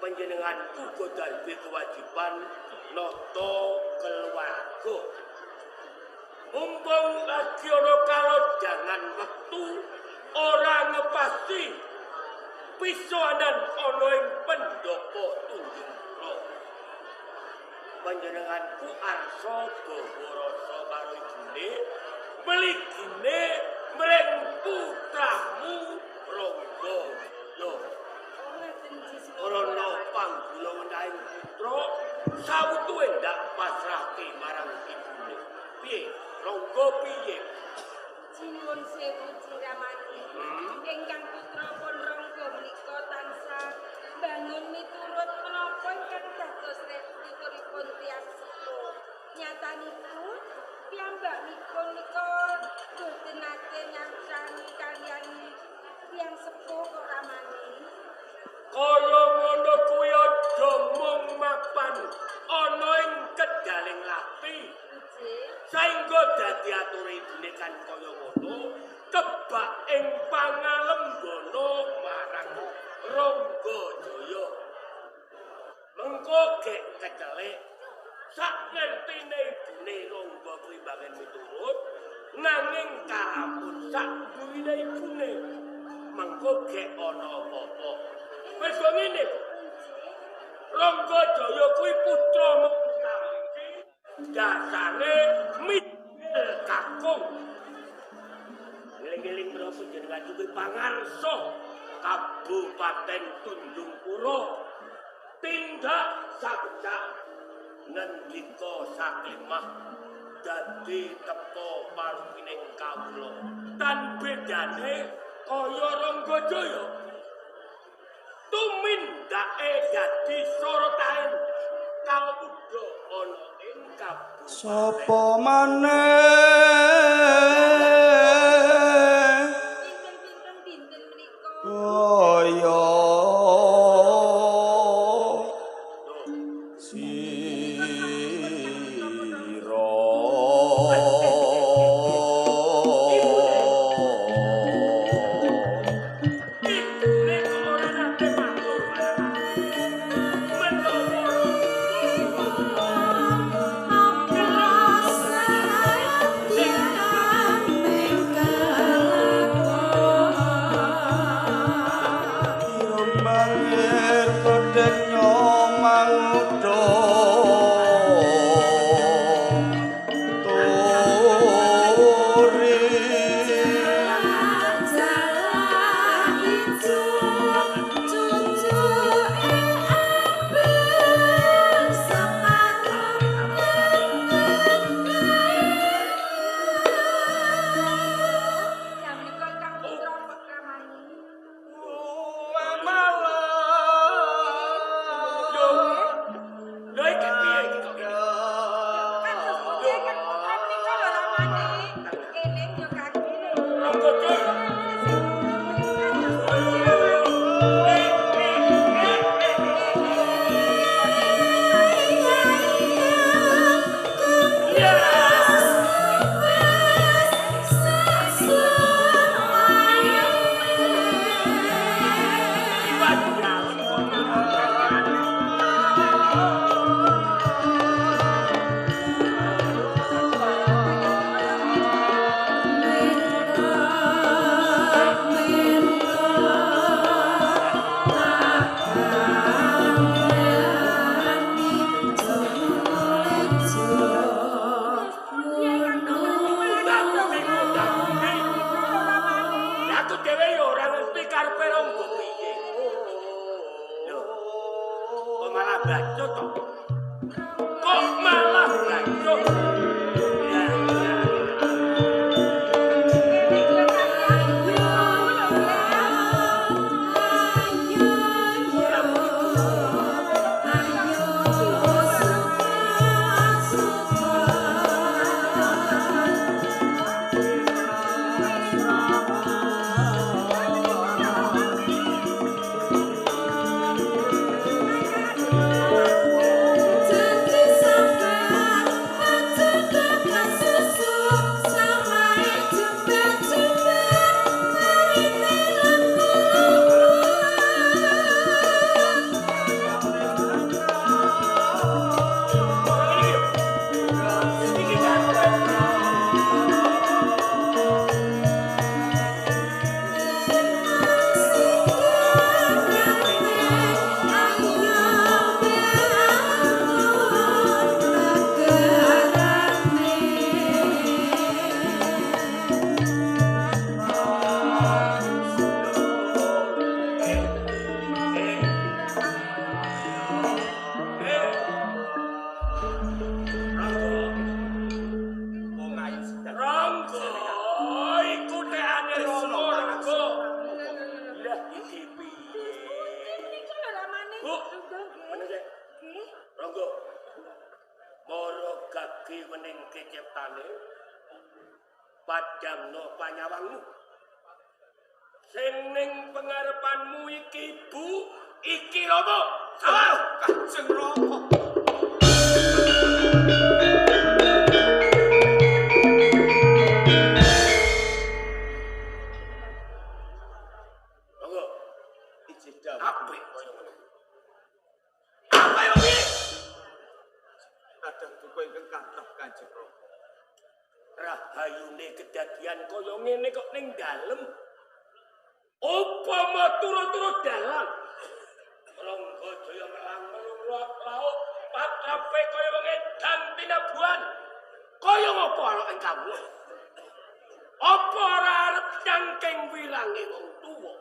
Panjenengan uga dadi kewajiban nata keluarga. Mumpung lagi ana kalodhangan wektu ora ngepasti pisanan ana ing pendhapa tunjung kula. Panjenenganku arsa bawa rasa karo ibune, mligine mring putramu Rangga. Lho, Rono panggula wenaing putra sawutu endak pasrahke marang ibune. Piye? Rangga piye? Jinuwun sewu Ciramani. Ingkang putra pun Rangga menika tansah bangun miturut menapa ingkang dados tuturipun tiyang sepuh. Nyatanipun piyambakipun nika boten nate nyangsani kaliyan tiyang sepuh kok Ramani. Kaya ngono kuwi aja mung mapan ana ing kedaling lapi. Saengga dadi atur ibune kan kaya ngono, kebak ing pangalembana marang Ranggajaya. Mengko gek kecelek sak ngertine ibune Rangga kuwi bangen miturut, nanging kalampun sak duwine ibune. Mengko gek ana apa-apa. Wis ngene. Ranggajaya kuwi putra mengki dasare mikil kakung. Eling-eling menapa jenengan kuwi pangarsa Kabupaten Tunjung Pura. Tindak sakjak ngendika sakemah dadi tepa palupining kawula. Tan bedane kaya Ranggajaya. Tumindake dadi sorotaen kawuda ana ing kabupaten. Sapa maneh Pinten-pinten dinten menika kaya ing keciptane padangno panyawangmu sing ning pengarepanmu iki Bu iki Rama Kanjeng Rama. Monggo Ijih dawuh. apik kaya ngono apa yo piye Kadang duka ingkang kathah Kanjeng Rama. rahayune kedadian kaya ngene kok ning dalem upama turu-turu dalan Rangga Jaya melang-melung lauk patrape kaya wong edan tinabuhan kaya ngapa ana ing kamu apa ora arep nyangking wirange wong tuwa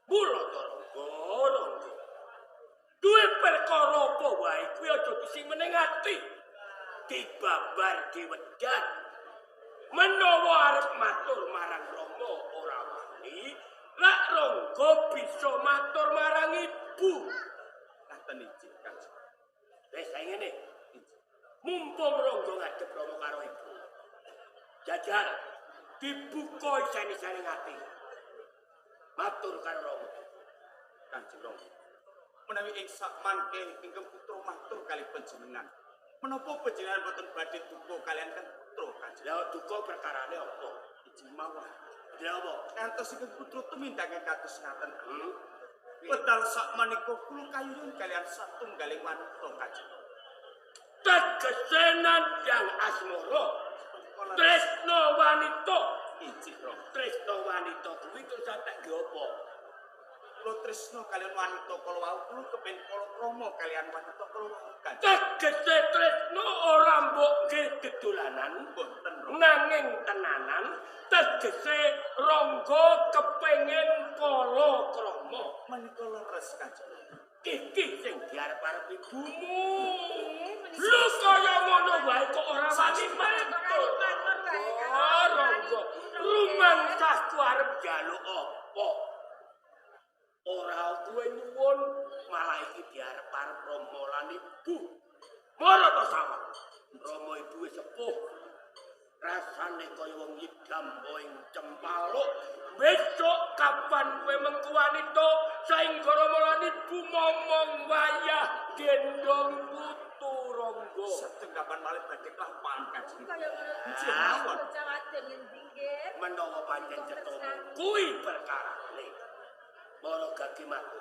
mula to Rangga duwe perkara apa wae kuwi aja disimpening ati dibabar diwedan menawa arep matur marang Rama ora wani lak Rangga bisa matur marang ibu Ngaten ijih Kanjeng. wis ngene mumpung Rangga ngadep Rama karo ibu jajal dibuka isane-isane ati matur karo Rama Kanjeng Rama. Menawi ing sakmangke ingkang putra matur kalih panjenengan. Menapa panjenengan boten badhe duka kalian kan putra Kanjeng? lha duka perkarane apa Ijih mawon. lha apa Ngantos ingkang putra tumindake kados ngaten. Wedal sakmenika kula kayun kalian satunggaling wanita Kanjeng. tegesenan yang asmara tresno wanita Ijih Rama. tresno wanita kuwi terus tak ge apa Kula tresna kalian wanita kala wau kula kepen palakrama kalian wanita kala wau Kanjeng. tegese tresno ora mbok ge gedolanan Boten Rama. nanging tenanan tegese Rangga kepengin palakrama Menika leres Kanjeng. iki sing diarep-arep ibumu Nggih, menika. lu kaya ngono wae kok ora wani matur Matur wae kan. Rangga rumangsahku arep njaluk apa ora duwe nyuwun malah iki diarep-arep Rama lan ibu mara to sawang Rama ibu wis sepuh rasane kaya wong ngidam ing cempaluk besok kapan kowe mengko wanita saengga Rama lan ibu momong wayah gendong putu Rangga Sedeng kapan malih badhe kelampahan Kanjeng. Kaya ngono. Ijih mawon. Bocah wadon ngendi nggih? menawa pancen cetha kuwi perkarane para gagimaku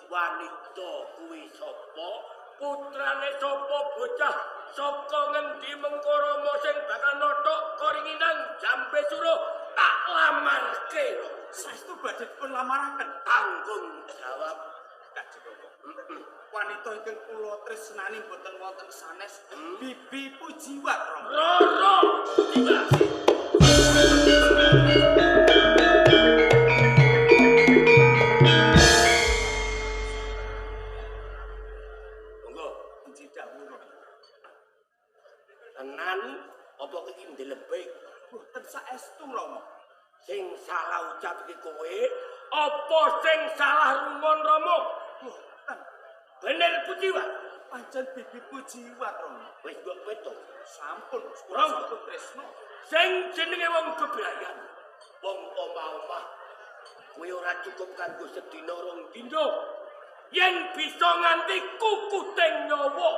wanita kuwi sapa putrane sapa bocah saka ngendi mengko Rama sing bakal nothok koringinan jambe suruh tak lamarke Saestu badhe dipun lamaraken tanggung jawab Kanjeng Rama. Wanita ingkang kula tresnani boten wonten sanes Bibi Pujiwat Rama. Roro tiba monggo Ijih dawuh Rama. tenan apa iki ndelebek Boten saestu Rama. sing salah ucap iki kowe apa sing salah rungon Rama Boten. bener Pujiwat Pancen Bibi Pujiwat Rama. wis mbok weto Sampun Rama. kula sampun tresna. sing jenenge wong bebrayan wong omah-omah kowe ora cukup kanggo sedina rong dina yen bisa nganti kukuting nyawa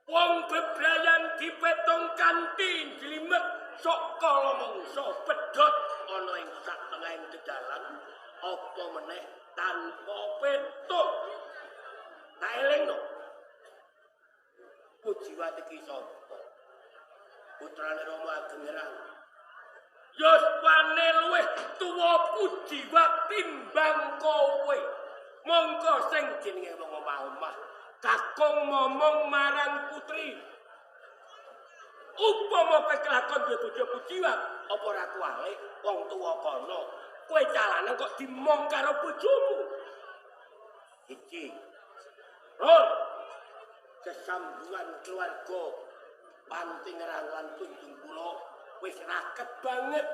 wong bebrayan dipetong kanthi jlimet sok kala mangsa pedhot ana ing sak tengahing dalan apa meneh tanpa petuk tak elingno Pujiwat iki sapa putrane Rama Ageng Ngerang Yoswane luwih tuwa Pujiwat timbang kowe mongko sing jenenge wong omah-omah kakung ngomong marang putri upama kelakon duwe bojo Pujiwat apa ora kuwalik wong tuwa kono kowe calane kok dimong karo bojomu iki Lur sesambungan keluarga Panti Ngerang lan Tunjung Kula wis raket banget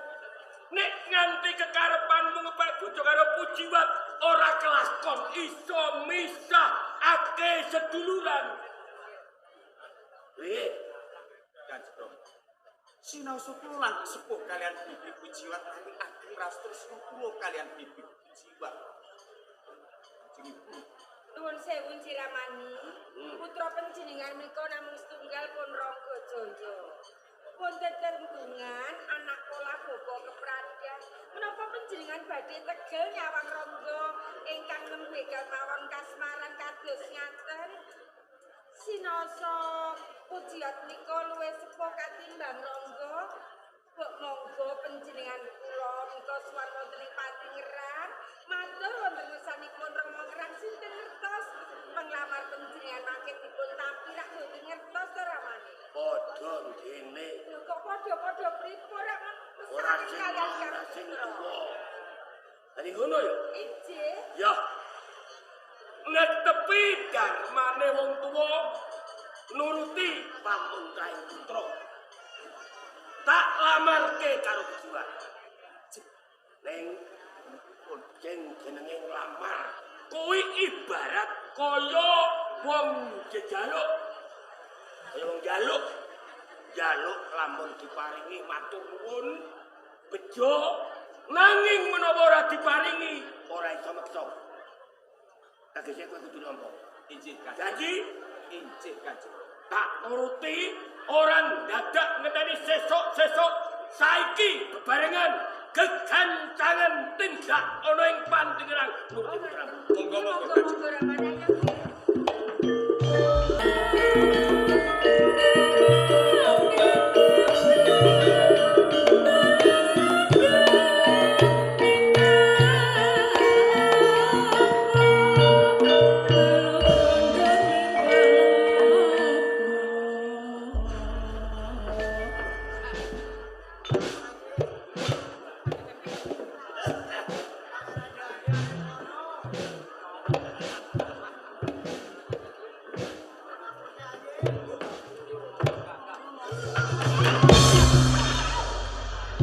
nek nganti kekarepanmu ngepek bojo karo Pujiwat ora kelakon iso misah ake seduluran Piye? Kanjeng Rama. Sinaosa kula lan sepuh kalian bibi pujiwat nanging ageng rastresna kula kalian bibi pujiwat. Kanjeng Ibu. Nuwun sewu Ciramani. Putra panjenengan menika namung setunggal pun Rangga Jaya. Pun tetembungan anak pola bapa kepradian. Menapa panjenengan badhe tegel nyawang Rangga ingkang nembe mawon kasmaran kados ngaten? Sinoso pujiat nika luwih sepuh katimbang Rangga. Kok monggo panjenengan kula menika suwan wonten ing Patingerang, matur wonten ngersanipun Rama Ngerang sinten ngertos penglamar panjenengan mangke dipun tampi rak boten ngertos to Ramane. Padha dene. Lho kok padha-padha pripun rak Ora sing tuwa. Ari ngono ya? Ijih. Ya. Netepi dharmane wong tuwa nuruti pamuntahe putra. Tak lamarke karo kejiwan. Ning jenenge nglamar kuwi ibarat kaya wong jejaluk. Kaya wong jaluk. Jaluk lamun diparingi matur nuwun bejo nanging menawa ora diparingi ora iso meksa. Tegese kowe kudu nampa. Injih Kanjeng. Janji Injih Kanjeng. tak nuruti orang dadak ngenteni sesuk-sesuk saiki bebarengan gegancangan tindak ana ing Patingerang nuruti putramu. Monggo-monggo Kanjeng. Monggo Ramane ayo.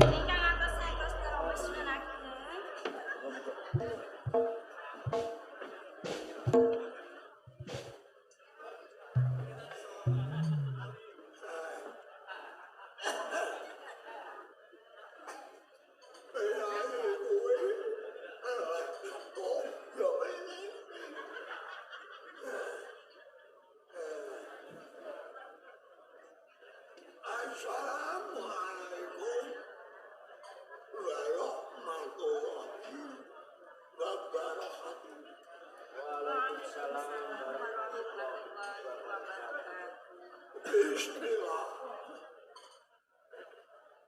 Ingkang atos-atos kawula suwunaken. Assalamualaikum warahmatullahi wabarakatuh. Waalaikumsalam warahmatullahi wabarakatuh. Bismillah.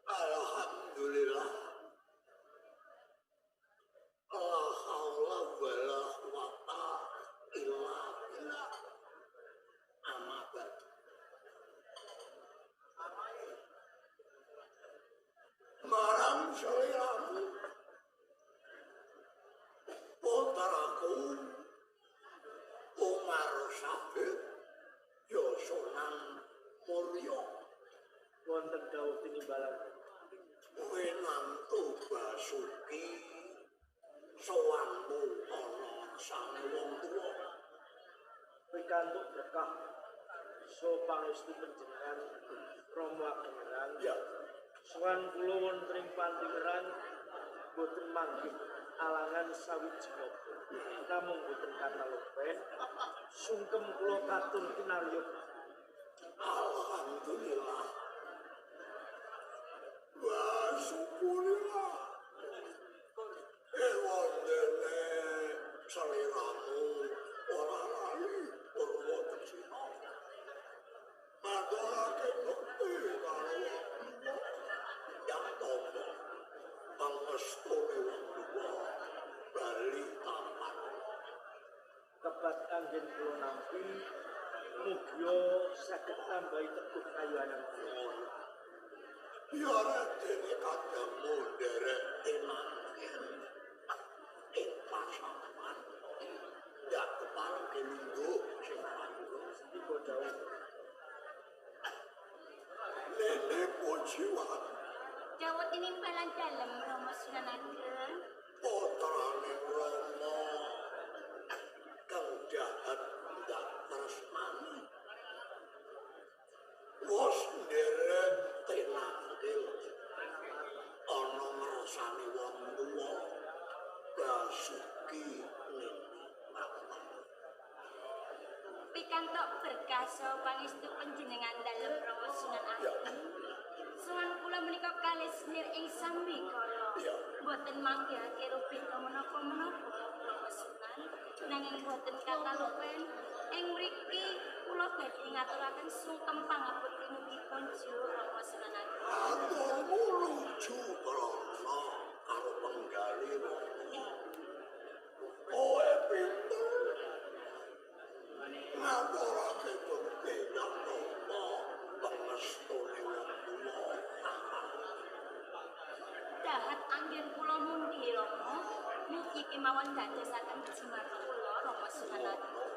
Alhamdulillah. La haula wala quwata illa billah. Amma ba'd. Marang seliramu putraku Umar Sabit Yosunan Mulya wonten dawuh tinimbalan winantu Basuki sowanmu ana sang wong tuwa pikantuk berkah so pangestu panjenengan Rama Pangeran ya sowan kula wonten ing Patingerang boten manggih alangan sawiji napa namung boten katalopen sungkem kula katur kinarya alhamdulillah wa syukurillah wondene saliramu ora lali purwa kecina madorake bekti karo yang tomo pangestune wong tuwa bali taman kebat anggen kula nampi mugia saged tambahi teguh kayuanan kula ya radene kadangmu derek enangin ing pasaman ndak keparengke lungguh sing panggung iku dawuh Nene Pojiwan Dawuh tinimbalan dalem Rama Sunaken. putrane Rama kang jahat ndak tresnani kersane wong tuwa basuki ning Pikantuk berkasa pangestu panjenengan dalem Rama Sunan Agung. Sunan kula menika kalih senir ing sambikala. Boten manggihake rubika menapa-menapa Rama Sunan, nanging boten katalupen ing mriki kula badhe ngaturaken sungkem pangapun tinutipun Juru Rama Sunan Agung. Aturmu lucu krana karo penggali kowe pinter ngaturake bukti nyapa pangestune wong tuwa. Dahat anggen kula mundi Rama, mugi kemawon dadosaken jimat kula Rama Sunan Agung.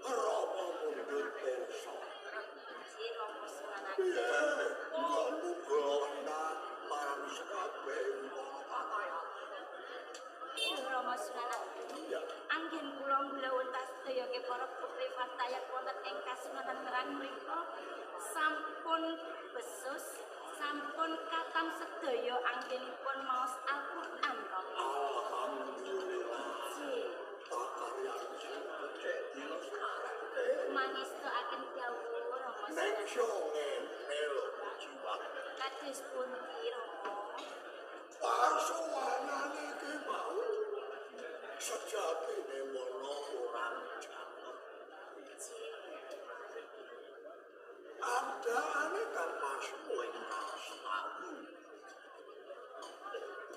Rama mundur pirsa. Inggih Rama Sunan Agung. Muga marang sakabeh Juru Rama Sunan Agung. Anggen kula nggulawuntas sedaya para putri Fatayat wonten ing Kasunanan Ngerang mriku sampun besus, sampun katam sedaya anggenipun maos Al-Qur'an Rama. alhamdulillah. Pakaryan jadi Mangestu akan dawuh Rama ning Sunan. sone melo jiwa. Kados pundi Rama? Pasuwanane iki mau sejatine mono orang jaman. Andane kan masmu ing rasaku.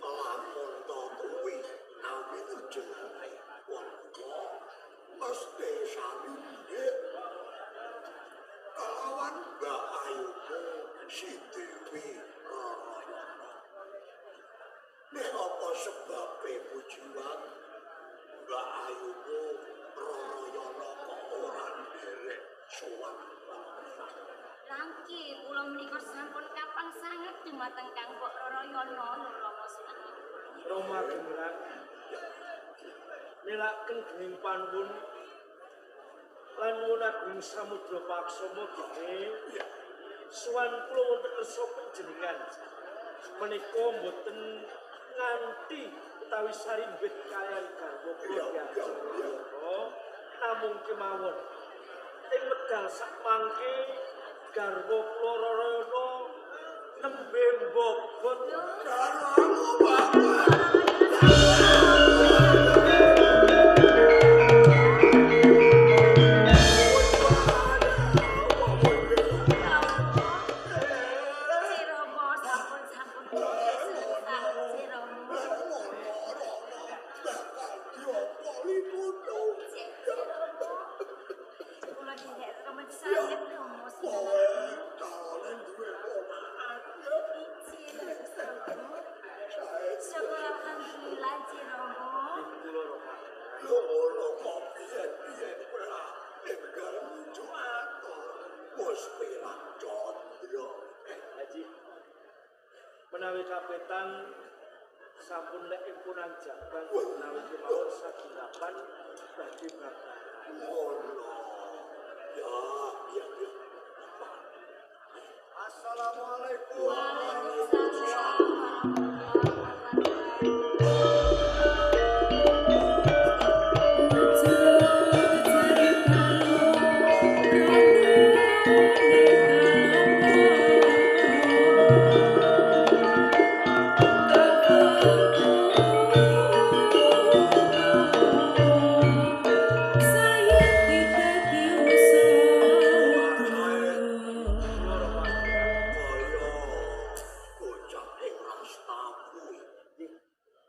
Lamun to kuwi awit jenenge wong tuwa mesti sami ndek. Kalawan Mbak Ayumu si Dewi Rarayana. Nek apa sebabe pujiwan Mbak Ayumu Rarayana kok ora nderek sowan. Rangki kula menika sampun kapang sanget dumateng Kang Mbok Rarayana Rama Sunan Agung. Rama Gemrang nelaken dening panuwun lan nyuwun agung samudra paksama dene suwan kula wonten kersa panjenengan menika mboten nganti utawi sarimbit kaliyan garwa kula diajeng namung kemawon ing wekdal sak mangke garwa kula Rarayana nembe mbobot Karamu Bapak. Cirama sampun susah Cirama. Kula dherek remen sanget Rama Sunan Agung. Syukur alhamdulillah Cirama. Haji menawi kapetan sampun lek impunan jaban menawi kemawon saginapan badhe bakal Assalamualaikum. Waalaikumsalam warahmatullahi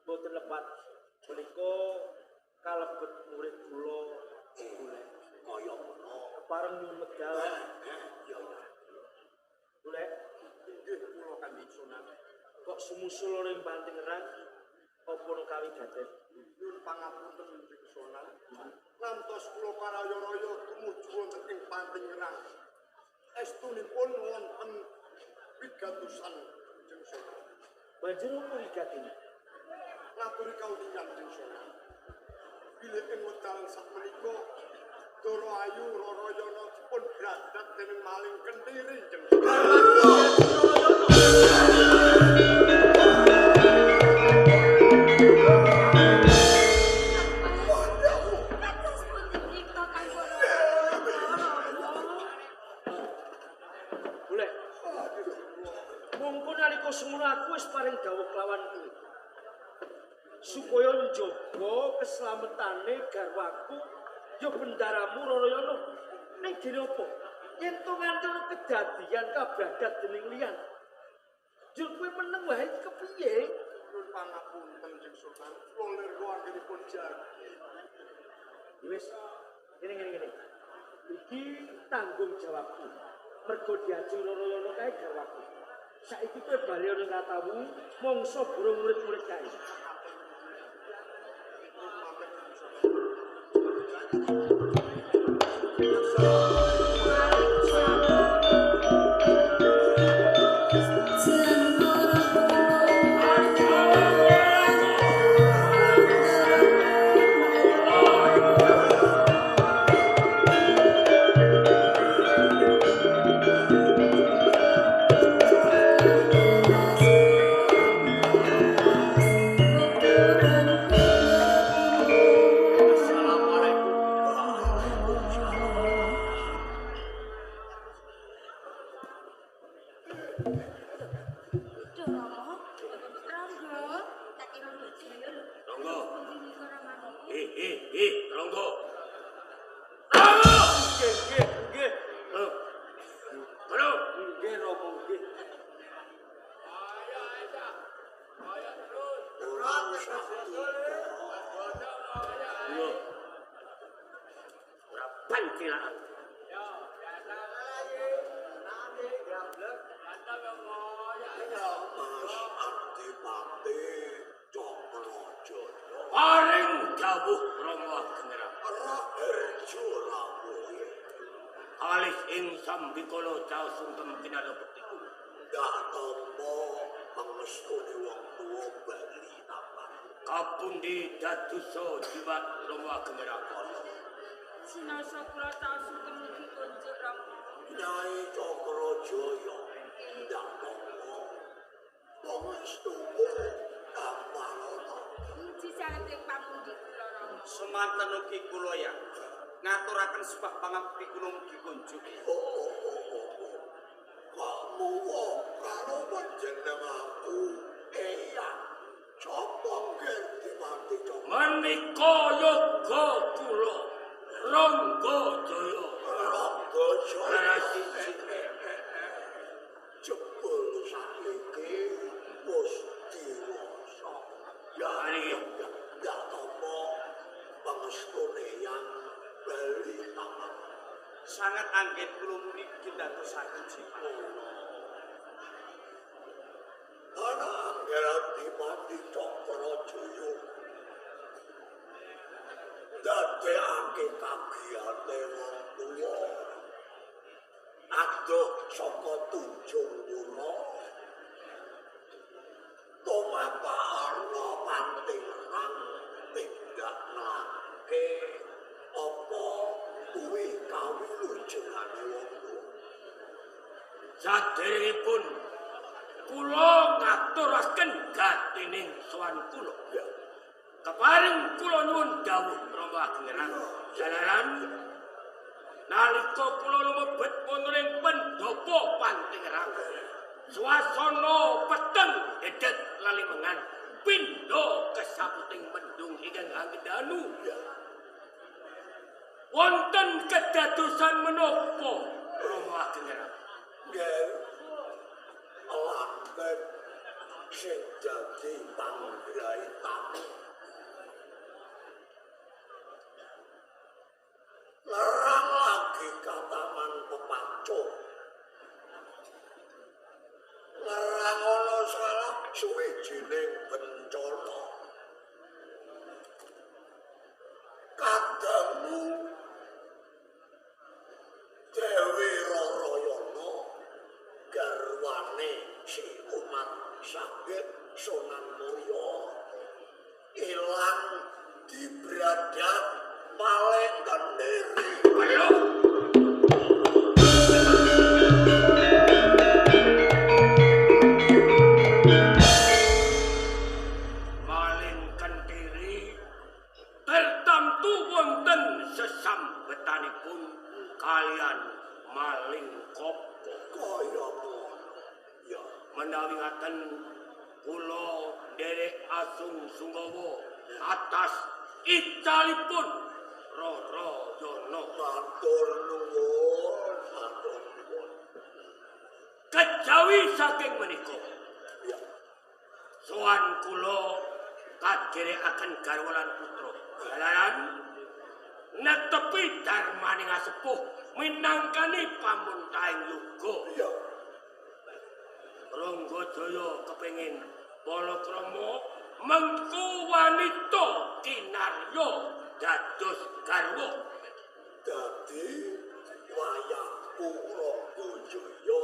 boten lepat menika kalebet murid kula golek Kaya ngono. pareng nyuwun medal golek Inggih kula Kanjeng Sunan. kok sumusul ring Pantingerang apa kawigaten Nyuwun pangapunten Kanjeng Sunan. Ngantos kula karaya-raya tumuju wonten ing Pantingerang. Estunipun wonten wigatosan Kanjeng Sunan. banjur apa wigatine Ngaturi kawula Kanjeng Sunan. Bilih ing wekdal sakmenika Dara Ayu Rarayana dipun bradat dening maling kentiri Kanjeng Sunan. supaya njaga keselamatane garwaku ya bendaramu Rarayana. Ning dene apa? Yen to nganti kedadian kabradat dening liyan. Jur kowe meneng wae kepiye? Nun pangapunten Kanjeng Sultan. Kula lirga anggenipun janji. Wis ngene. Iki tanggung jawabku. Mergo diajeng Rarayana kae garwaku. Saiki kowe bali ana Ratawu, mangsa burung murid-murid kae. Ronggo. Nggih. Bro, Nggih Rama nggih. yo. Ora pancilaan. Mas Adipati Cokrojoyo. Paring dawuh Rama Generang. Raherjo Ramoye. Alih ing sambikala caos sungkem kinalebetiku. Ndak tampa pangestune wong tuwa bali napa. Kapundi dadosa jimat Rama Generang. Sinasa kula taus sugeng mugi kunjuk Rama. Nyai Cokrojoyo ndak tampa pangestumu Amarana. Muji sanget ing pamundi kula Rama. Semanten ugi kula ya ngaturaken sebah pangabdi kula mugi kunjuk. Kamu wong karo panjenenganku eyang sapa ngerti mati Cokro. Menika yoga kula Rangga Jaya. Rangga Salah Jaya. siji Jebul saiki wis diwasa. Ya ya tampa pangestune yang bali tangan. Sangat anggen kula mriki dadosaken jimat. Ana ngerti mati Cokrojoyo. Dadekake kagiyane wong tuwa. Adoh saka tunjung kula. Tumapakna pantingrang tindakake apa kuwi kawilujengane wong tuwa. saderengipun kula ngaturaken gatining sowan kula. Keparing kula nyuwun dawuh Rama Generang. Jalaran nalika kula lumebet wonten ing pendopo Pantingrang. Swasana peteng dedet lalimengan pindha kesaputing mendung ingkang anggedanu. Wonten kedadosan menapa Rama Generang? Nggih. Lanten sing dadi panggraitan. Lerang lagi kataman pepacuh. Lerang ana salah suwijining bencana. Kadangmu Dewi Rarayana garwane si umat saged Sunan Mulya ilang dibradat paling kendiri. Ayo. Maling kendiri tertamtu wonten sesambetanipun kalian maling kopo. Kaya ngono. Ya, Menawi ngaten kula nderek Asung Sunggawa atas icalipun Rara Yana. Matur nuwun, matur nuwun. Kejawi saking menika Ya, sowan kula kadherekaken garwa lan putra. Jalaran netepi darmaning asepuh minangkani pamuntahing yuga. ya. Ranggajaya kepengin Balakrama mengku wanita kinarya dados garwa. Dadi wayahku Ranggajaya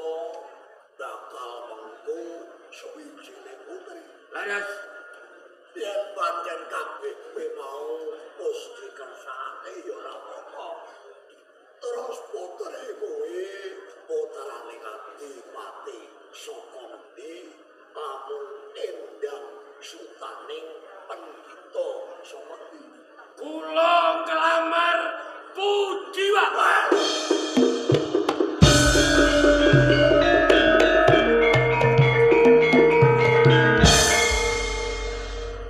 bakal mengku sawijining putri. Laras Yen pancen kabeh kowe mau wis dikersakake ya ora apa-apa. Terus putri kowe putrane Adipati saka ngendi? Lamun Endang Sutaning Pendhita saka ngendi? kula nglamar Pujiwa.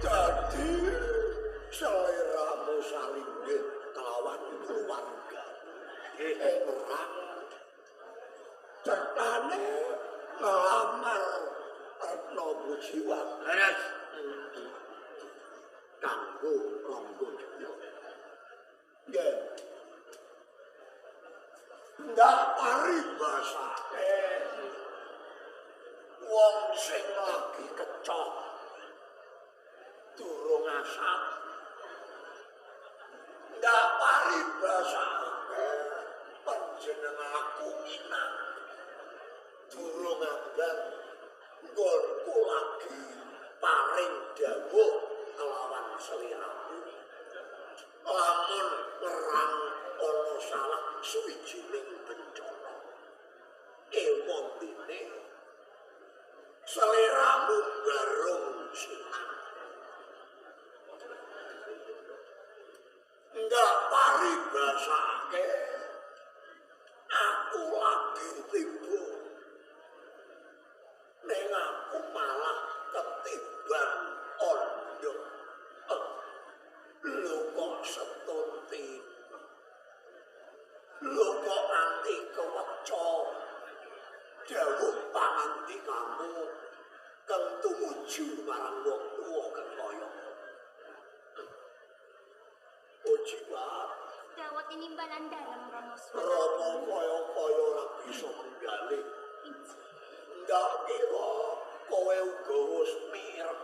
Dadi seleramu salinggih kelawan keluarga. Engrang sertane ngelamar Retno Pujiwa Laras kanggo Ranggajaya. Nggih. Ndak paribasake wong sing lagi kecoh durung asap. Ndak paribasake panjenenganku minang durung ambang nggonku lagi paring dawuh kelawan seliramu. Lamun perang ana salah suwijining bencana ewon dene seliramu garung sinang. Ndak paribasake aku lagi tiba ning aku malah ketiban ondo. Lho kok setunti, lho kok nganti keweca dawuh pangandikamu kang tumuju marang wong tuwa kaya Pujiwa. Dawet inimbalan dalam Romo Rama kaya-kaya ora bisa menggalih. Ndak kira kowe uga wis mirip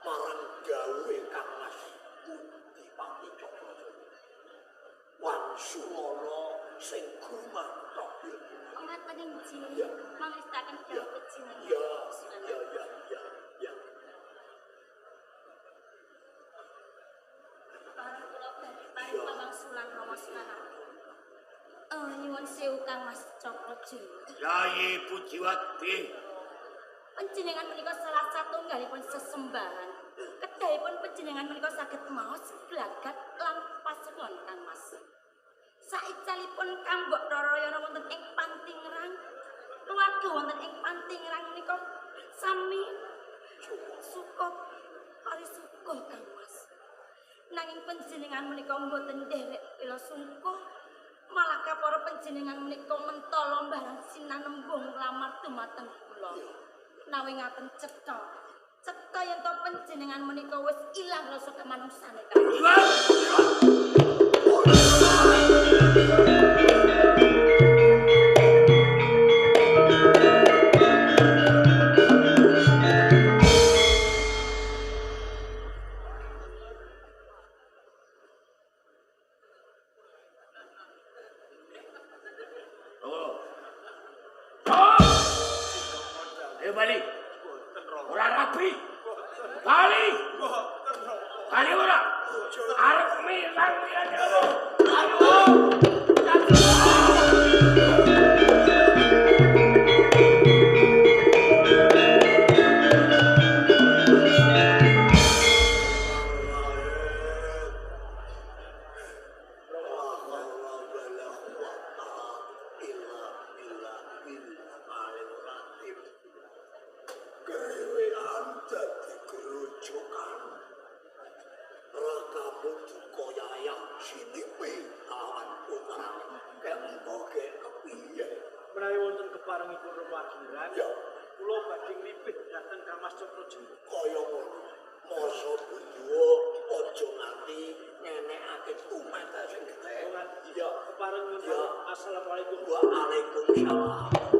marang gawe Kang Mas Adipati Cakrajaya. Wansuwana sing gumantok. Ongat paning jin Ya. mangestaken dawet jenengan. Ya. Para kula badhe paring pamangsulan Romo Sunan. Nyuwun sewu Kang Mas Cakrajaya. Yayi Pujiwa piye? Panjenengan menika salah satunggalipun sesembahan. Kedahipun panjenengan menika saged maos blagat lan pasungon Kang Mas. Saicalipun kambok Rara Yana wonten ing Pantingrang, keluarga wonten ing Pantingrang menika sami suka parisuka Kang Mas. Nanging panjenengan menika mboten nderek pila sungkuh, malah kapara panjenengan menika mentala barang sinanembung lamar dumateng kula. Nawi ngaten cetha yen to panjenengan menika wis ilang rasa kemanusiane Kang. Ayo balik. Ora rapi. Balik. Balik ora. Arep milang dia dulu. Ayo. Kerewean dadi guru badhe nglipih dhateng Kamas Cakrajaya. Kaya ngono. Masa Bujuwa aja nganti nyenekake tumete sing gedhe. Ya, kepareng nyuwun. Assalamualaikum. Waalaikumsalam.